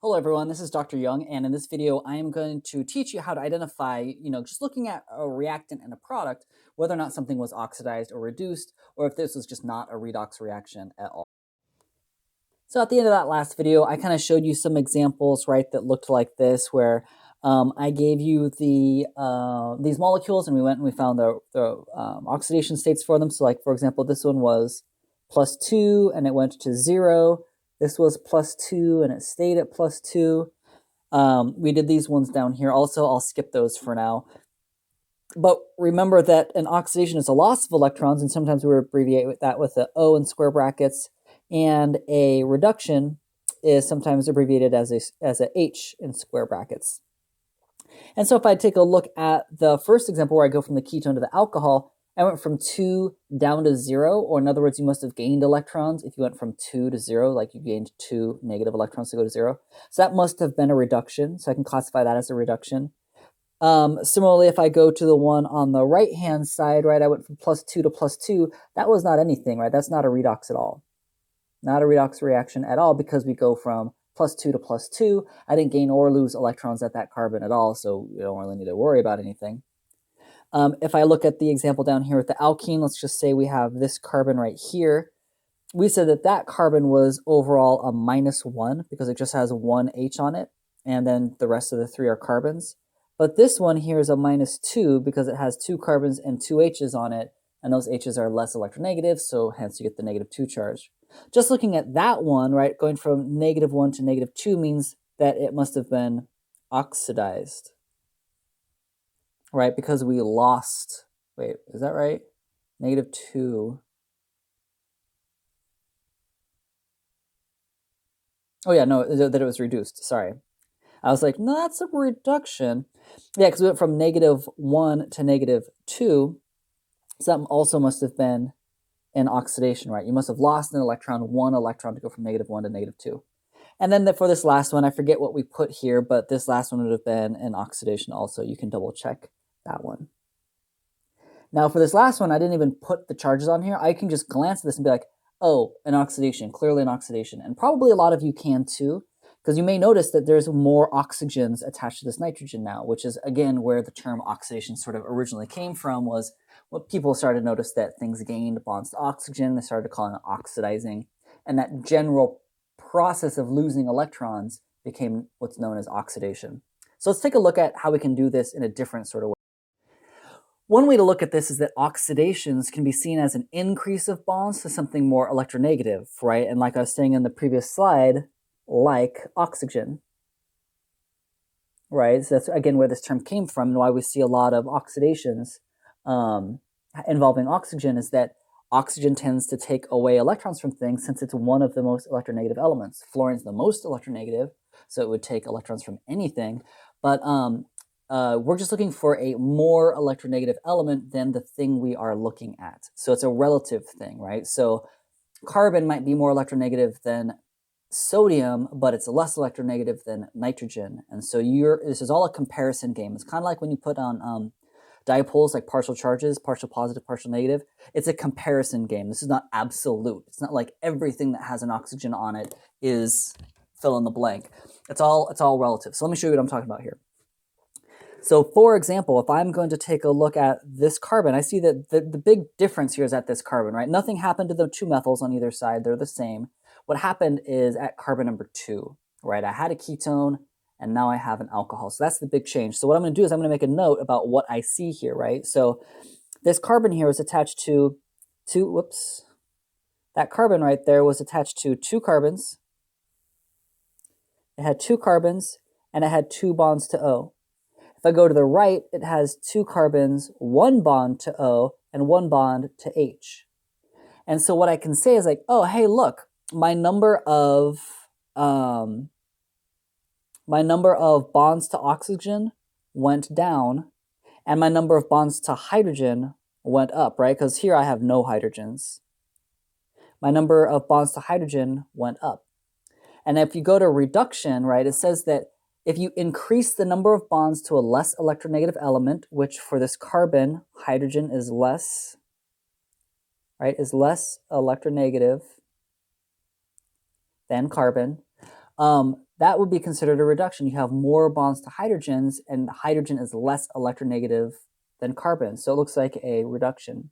Hello everyone, this is Dr. Young, and in this video I am going to teach you how to identify, just looking at a reactant in a product, whether or not something was oxidized or reduced, or if this was just not a redox reaction at all. So at the end of that last video, I kind of showed you some examples, right, that looked like this, where I gave you these molecules, and we went and we found the oxidation states for them. So like, for example, this one was +2, and it went to 0. This was +2, and it stayed at +2. We did these ones down here. Also, I'll skip those for now. But remember that an oxidation is a loss of electrons, and sometimes we abbreviate that with the O in square brackets. And a reduction is sometimes abbreviated as a H in square brackets. And so if I take a look at the first example where I go from the ketone to the alcohol, I went from 2 down to 0, or in other words, you must have gained electrons if you went from 2 to 0, like you gained 2 negative electrons to go to 0. So that must have been a reduction, so I can classify that as a reduction. Similarly, if I go to the one on the right-hand side, right, I went from +2 to +2, that was not anything, right? That's not a redox at all. Not a redox reaction at all, because we go from +2 to +2. I didn't gain or lose electrons at that carbon at all, so you don't really need to worry about anything. If I look at the example down here with the alkene, let's just say we have this carbon right here. We said that that carbon was overall a -1 because it just has one H on it, and then the rest of the 3 are carbons. But this one here is a -2 because it has 2 carbons and 2 H's on it, and those H's are less electronegative, so hence you get the -2 charge. Just looking at that one, right, going from -1 to -2 means that it must have been oxidized, right, because we lost, wait, is that right? -2. Oh yeah, no, that it was reduced, sorry. I was like, no, that's a reduction. Yeah, because we went from -1 to -2, so that also must have been an oxidation, right? You must have lost an electron, 1 electron, to go from -1 to -2. And then for this last one, I forget what we put here, but this last one would have been an oxidation also. You can double check that one. Now for this last one, I didn't even put the charges on here. I can just glance at this and be like, oh, an oxidation, clearly an oxidation. And probably a lot of you can too, because you may notice that there's more oxygens attached to this nitrogen now, which is, again, where the term oxidation sort of originally came from, was what people started to notice that things gained bonds to oxygen. They started calling it oxidizing. And that general process of losing electrons became what's known as oxidation. So let's take a look at how we can do this in a different sort of way. One way to look at this is that oxidations can be seen as an increase of bonds to something more electronegative, right? And like I was saying in the previous slide, like oxygen, right? So that's, again, where this term came from and why we see a lot of oxidations involving oxygen, is that oxygen tends to take away electrons from things since it's one of the most electronegative elements. Fluorine's the most electronegative, so it would take electrons from anything. But we're just looking for a more electronegative element than the thing we are looking at. So it's a relative thing, right? So carbon might be more electronegative than sodium, but it's less electronegative than nitrogen. And so this is all a comparison game. It's kind of like when you put on dipoles, like partial charges, partial positive, partial negative. It's a comparison game. This is not absolute. It's not like everything that has an oxygen on it is fill in the blank. It's all relative. So let me show you what I'm talking about here. So for example, if I'm going to take a look at this carbon, I see that the big difference here is at this carbon, right? Nothing happened to the 2 methyls on either side. They're the same. What happened is at carbon number 2, right? I had a ketone, and now I have an alcohol. So that's the big change. So what I'm going to do is I'm going to make a note about what I see here, right? So this carbon here is attached to that carbon right there was attached to 2 carbons. It had 2 carbons, and it had 2 bonds to O. If I go to the right, it has 2 carbons, 1 bond to O, and 1 bond to H. And so what I can say is like, oh, hey, look, my number of bonds to oxygen went down, and my number of bonds to hydrogen went up, right? Because here I have no hydrogens. My number of bonds to hydrogen went up. And if you go to reduction, right, it says that if you increase the number of bonds to a less electronegative element, which for this carbon, hydrogen is less, right, is less electronegative than carbon, that would be considered a reduction. You have more bonds to hydrogens, and hydrogen is less electronegative than carbon, so it looks like a reduction.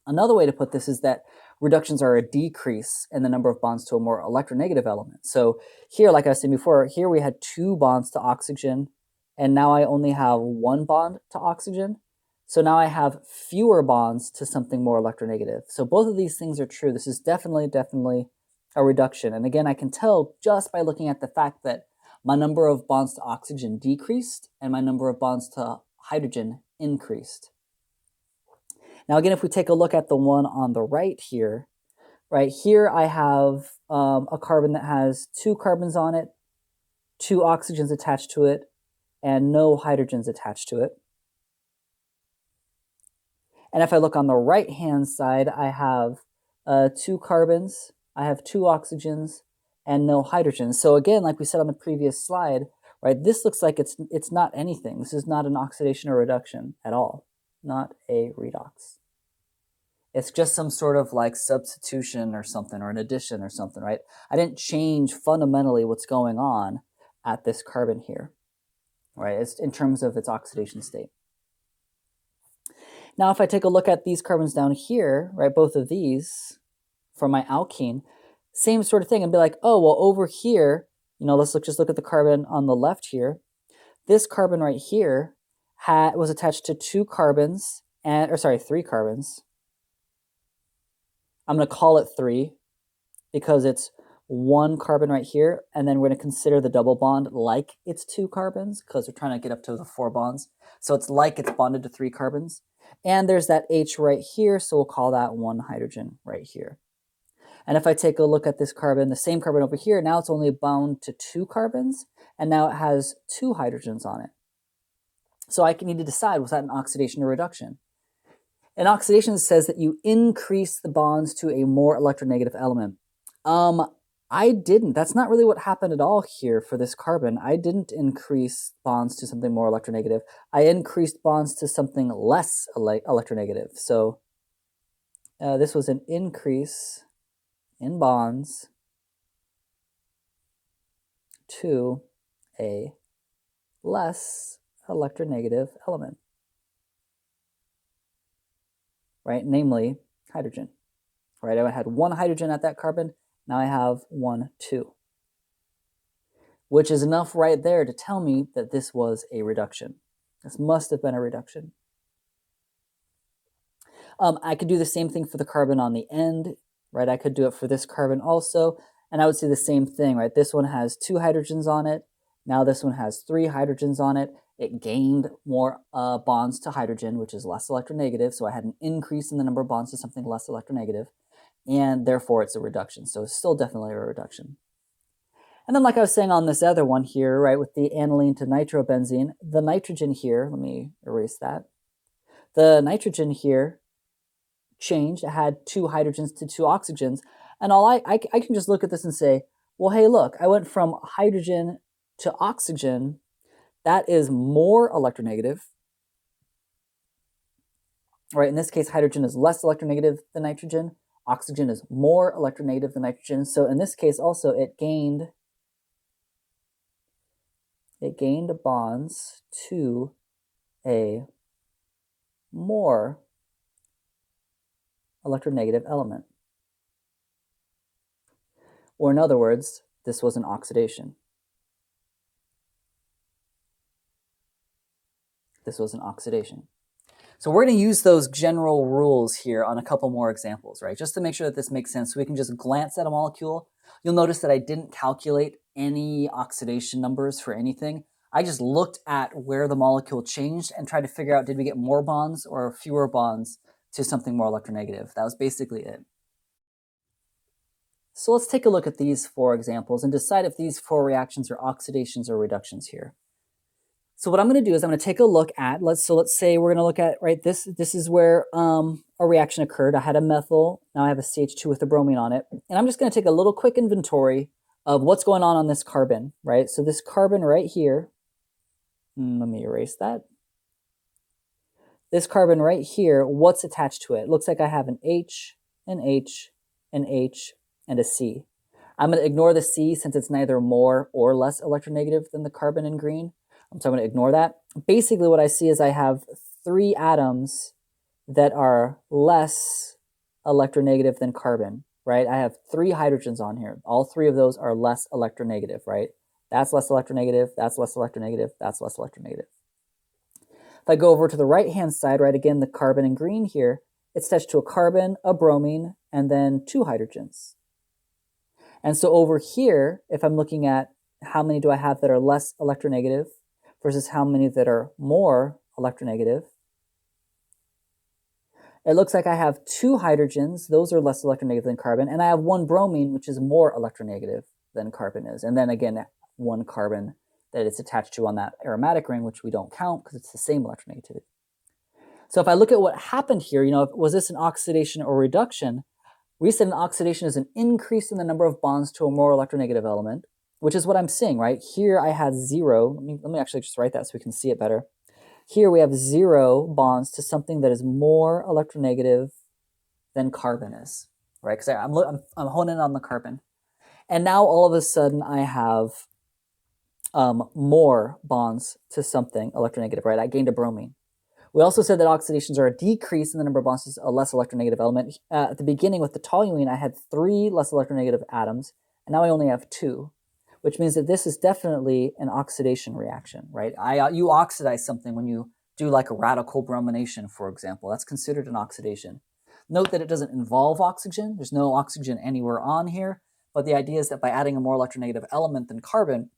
Another way to put this is that reductions are a decrease in the number of bonds to a more electronegative element. So here, like I was saying before, here we had 2 bonds to oxygen, and now I only have 1 bond to oxygen. So now I have fewer bonds to something more electronegative. So both of these things are true. This is definitely a reduction. And again, I can tell just by looking at the fact that my number of bonds to oxygen decreased and my number of bonds to hydrogen increased. Now again, if we take a look at the one on the right here I have a carbon that has 2 carbons on it, 2 oxygens attached to it, and no hydrogens attached to it. And if I look on the right-hand side, I have 2 carbons, I have 2 oxygens, and no hydrogens. So again, like we said on the previous slide, this looks like it's not anything. This is not an oxidation or reduction at all, not a redox. It's just some sort of like substitution or something, or an addition or something, right? I didn't change fundamentally what's going on at this carbon here, right? It's in terms of its oxidation state. Now, if I take a look at these carbons down here, both of these for my alkene, same sort of thing, and be like, oh, well, over here, let's just look at the carbon on the left here. This carbon right here was attached to 2 carbons, 3 carbons. I'm going to call it 3 because it's 1 carbon right here, and then we're going to consider the double bond like it's 2 carbons because we're trying to get up to the 4 bonds. So it's like it's bonded to 3 carbons. And there's that H right here, so we'll call that 1 hydrogen right here. And if I take a look at this carbon, the same carbon over here, now it's only bound to 2 carbons, and now it has 2 hydrogens on it. So I need to decide, was that an oxidation or reduction? And oxidation says that you increase the bonds to a more electronegative element. I didn't. That's not really what happened at all here for this carbon. I didn't increase bonds to something more electronegative. I increased bonds to something less electronegative. So this was an increase in bonds to a less electronegative element, namely hydrogen. I had 1 hydrogen at that carbon. Now I have 1, 2, which is enough right there to tell me that this was a reduction. This must have been a reduction. I could do the same thing for the carbon on the end, I could do it for this carbon also, and I would say the same thing, This one has 2 hydrogens on it. Now this one has 3 hydrogens on it. It gained more bonds to hydrogen, which is less electronegative, so I had an increase in the number of bonds to something less electronegative, and therefore it's a reduction. So it's still definitely a reduction. And then like I was saying on this other one here, with the aniline to nitrobenzene, the nitrogen here, let me erase that. The nitrogen here changed. It had 2 hydrogens to 2 oxygens. And I can just look at this and say, well, hey, look, I went from hydrogen to oxygen. That is more electronegative. In this case, hydrogen is less electronegative than nitrogen. Oxygen is more electronegative than nitrogen. So in this case also, it gained bonds to a more electronegative element. Or in other words, this was an oxidation. This was an oxidation. So we're going to use those general rules here on a couple more examples, just to make sure that this makes sense. So we can just glance at a molecule. You'll notice that I didn't calculate any oxidation numbers for anything. I just looked at where the molecule changed and tried to figure out, did we get more bonds or fewer bonds to something more electronegative? That was basically it. So let's take a look at these 4 examples and decide if these 4 reactions are oxidations or reductions here. So what I'm going to do is I'm going to take a look at, let's say we're going to look at, this is where a reaction occurred. I had a methyl, now I have a CH2 with a bromine on it. And I'm just going to take a little quick inventory of what's going on this carbon, So this carbon right here, let me erase that. This carbon right here, what's attached to it? It looks like I have an H, an H, an H, and a C. I'm going to ignore the C since it's neither more or less electronegative than the carbon in green. So I'm going to ignore that. Basically, what I see is I have 3 atoms that are less electronegative than carbon, right? I have 3 hydrogens on here. All 3 of those are less electronegative, right? That's less electronegative, that's less electronegative, that's less electronegative. If I go over to the right-hand side, right, again, the carbon in green here, it's attached to a carbon, a bromine, and then 2 hydrogens. And so over here, if I'm looking at how many do I have that are less electronegative versus how many that are more electronegative, it looks like I have 2 hydrogens, those are less electronegative than carbon, and I have 1 bromine, which is more electronegative than carbon is. And then again, 1 carbon that it's attached to on that aromatic ring, which we don't count because it's the same electronegativity. So if I look at what happened here, was this an oxidation or reduction? We said an oxidation is an increase in the number of bonds to a more electronegative element, which is what I'm seeing, right? Here I had 0. Let me actually just write that so we can see it better. Here we have 0 bonds to something that is more electronegative than carbon is, right? Because I'm honing in on the carbon. And now all of a sudden I have more bonds to something electronegative, right? I gained a bromine. We also said that oxidations are a decrease in the number of bonds to a less electronegative element. At the beginning with the toluene, I had 3 less electronegative atoms, and now I only have 2, which means that this is definitely an oxidation reaction, right? You oxidize something when you do like a radical bromination, for example. That's considered an oxidation. Note that it doesn't involve oxygen. There's no oxygen anywhere on here, but the idea is that by adding a more electronegative element than carbon,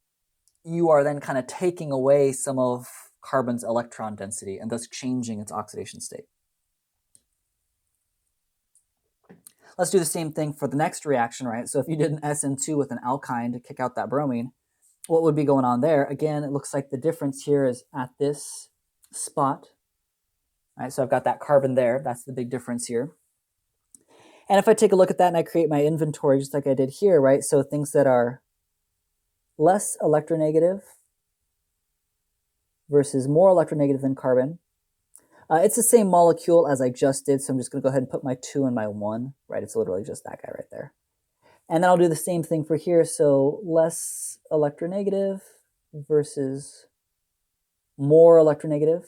you are then kind of taking away some of carbon's electron density and thus changing its oxidation state. Let's do the same thing for the next reaction, right? So if you did an SN2 with an alkyne to kick out that bromine, what would be going on there? Again, it looks like the difference here is at this spot. All right, so I've got that carbon there. That's the big difference here. And if I take a look at that and I create my inventory just like I did here, right? So things that are less electronegative versus more electronegative than carbon. It's the same molecule as I just did, so I'm just going to go ahead and put my 2 and my 1, right? It's literally just that guy right there. And then I'll do the same thing for here, so less electronegative versus more electronegative.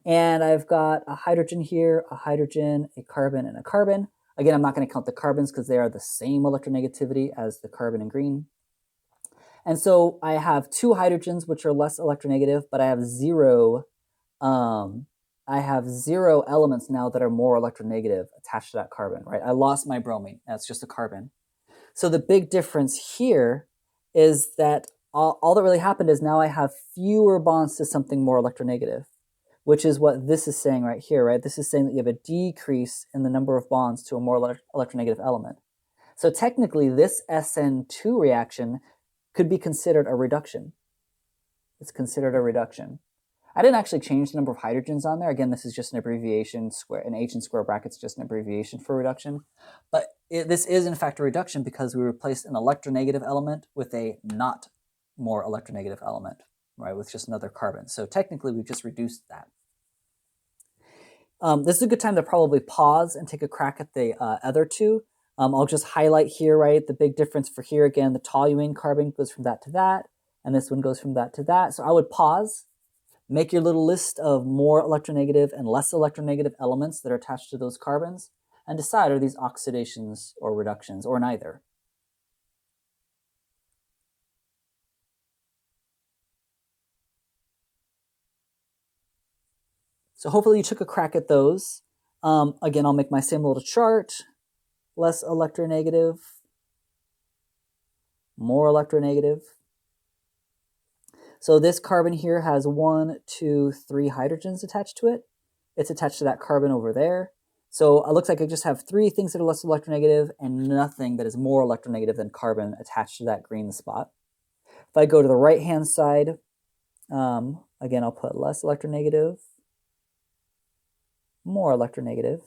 And I've got a hydrogen here, a hydrogen, a carbon, and a carbon. Again, I'm not going to count the carbons because they are the same electronegativity as the carbon in green. And so I have 2 hydrogens, which are less electronegative, but I have 0 elements now that are more electronegative attached to that carbon, right? I lost my bromine. That's just a carbon. So the big difference here is that all that really happened is now I have fewer bonds to something more electronegative, which is what this is saying right here, right? This is saying that you have a decrease in the number of bonds to a more electronegative element. So technically, this SN2 reaction could be considered a reduction. It's considered a reduction. I didn't actually change the number of hydrogens on there. Again, this is just an abbreviation, an H in square brackets, just an abbreviation for reduction. But this is in fact a reduction because we replaced an electronegative element with a not more electronegative element, right, with just another carbon. So technically, we've just reduced that. This is a good time to probably pause and take a crack at the other 2. I'll just highlight here, right, the big difference for here. Again, the toluene carbon goes from that to that, and this one goes from that to that. So I would pause, make your little list of more electronegative and less electronegative elements that are attached to those carbons, and decide, are these oxidations or reductions, or neither? So hopefully you took a crack at those. Again, I'll make my same little chart. Less electronegative, more electronegative. So this carbon here has 1, 2, 3 hydrogens attached to it. It's attached to that carbon over there. So it looks like I just have 3 things that are less electronegative and nothing that is more electronegative than carbon attached to that green spot. If I go to the right-hand side, again, I'll put less electronegative, more electronegative.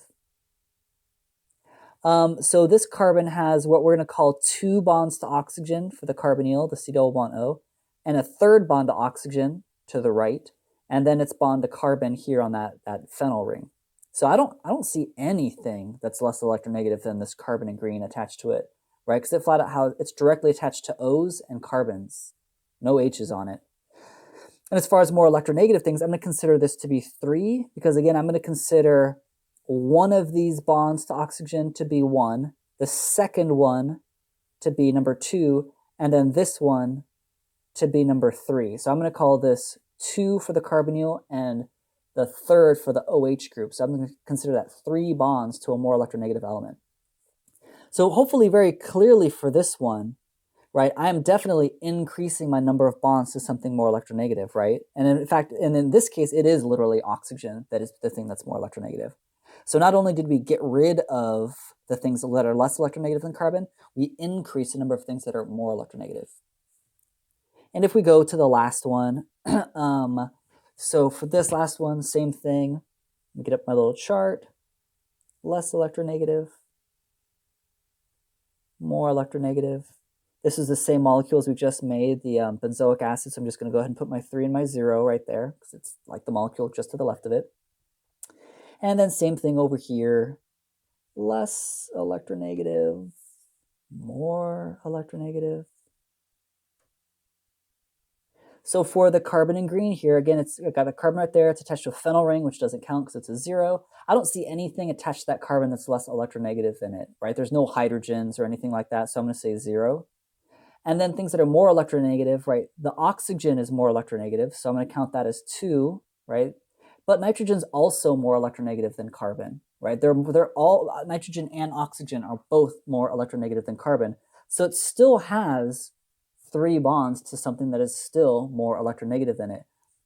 So this carbon has what we're going to call 2 bonds to oxygen for the carbonyl, the C double bond O, and a 3rd bond to oxygen to the right, and then its bond to carbon here on that phenyl ring. So I don't see anything that's less electronegative than this carbon in green attached to it right? Because it flat out how it's directly attached to O's and carbons, no H's on it. And as far as more electronegative things, I'm going to consider this to be 3, because again, I'm going to consider one of these bonds to oxygen to be 1, the second one to be number 2, and then this one to be number 3. So I'm going to call this 2 for the carbonyl and the third for the OH group. So I'm going to consider that 3 bonds to a more electronegative element. So hopefully very clearly for this one, right, I am definitely increasing my number of bonds to something more electronegative, right? And in fact, and in this case, it is literally oxygen that is the thing that's more electronegative. So not only did we get rid of the things that are less electronegative than carbon, we increase the number of things that are more electronegative. And if we go to the last one, so for this last one, same thing. Let me get up my little chart. Less electronegative, more electronegative. This is the same molecules we just made, the benzoic acid. So I'm just going to go ahead and put my 3 and my 0 right there, because it's like the molecule just to the left of it. And then same thing over here. Less electronegative, more electronegative. So for the carbon in green here, again, it's got a carbon right there. It's attached to a phenyl ring, which doesn't count because it's a 0. I don't see anything attached to that carbon that's less electronegative than it, right? There's no hydrogens or anything like that, so I'm going to say 0. And then things that are more electronegative, right? The oxygen is more electronegative, so I'm going to count that as 2, right? But nitrogen's also more electronegative than carbon, right? They're all, nitrogen and oxygen are both more electronegative than carbon. So it still has 3 bonds to something that is still more electronegative than it.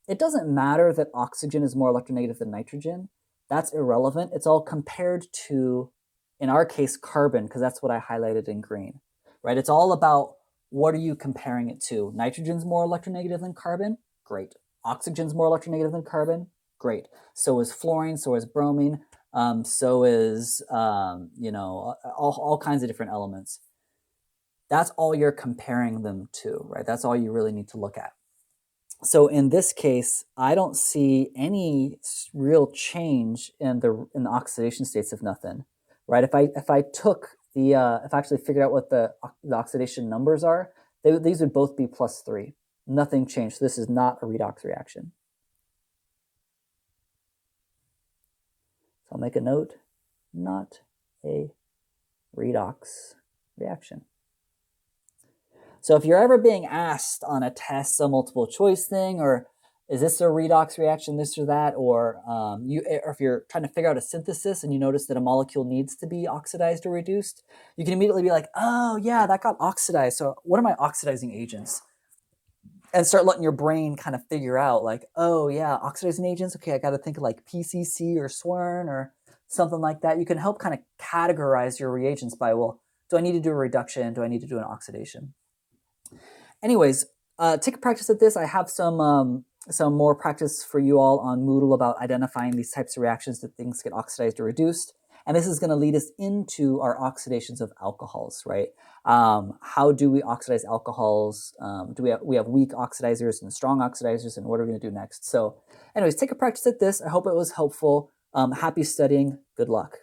It doesn't matter that oxygen is more electronegative than nitrogen. That's irrelevant. It's all compared to, in our case, carbon, because that's what I highlighted in green, right? It's all about what are you comparing it to? Nitrogen's more electronegative than carbon? Great. Oxygen's more electronegative than carbon? Great. So is fluorine, so is bromine, so is, all kinds of different elements. That's all you're comparing them to, right? That's all you really need to look at. So in this case, I don't see any real change in the oxidation states of nothing, right? If I took the if I actually figured out what the oxidation numbers are, these would both be +3. Nothing changed. So this is not a redox reaction. So I'll make a note, not a redox reaction. So if you're ever being asked on a test, a multiple choice thing, or is this a redox reaction, this or that, or if you're trying to figure out a synthesis and you notice that a molecule needs to be oxidized or reduced, you can immediately be like, oh yeah, that got oxidized. So what are my oxidizing agents? And start letting your brain kind of figure out like, oh yeah, oxidizing agents. Okay, I got to think of like PCC or SWERN or something like that. You can help kind of categorize your reagents by, well, do I need to do a reduction? Do I need to do an oxidation? Anyways, take a practice at this. I have some more practice for you all on Moodle about identifying these types of reactions that things get oxidized or reduced. And this is going to lead us into our oxidations of alcohols, right? How do we oxidize alcohols? We have weak oxidizers and strong oxidizers, and what are we going to do next? So anyways, take a practice at this. I hope it was helpful. Happy studying. Good luck.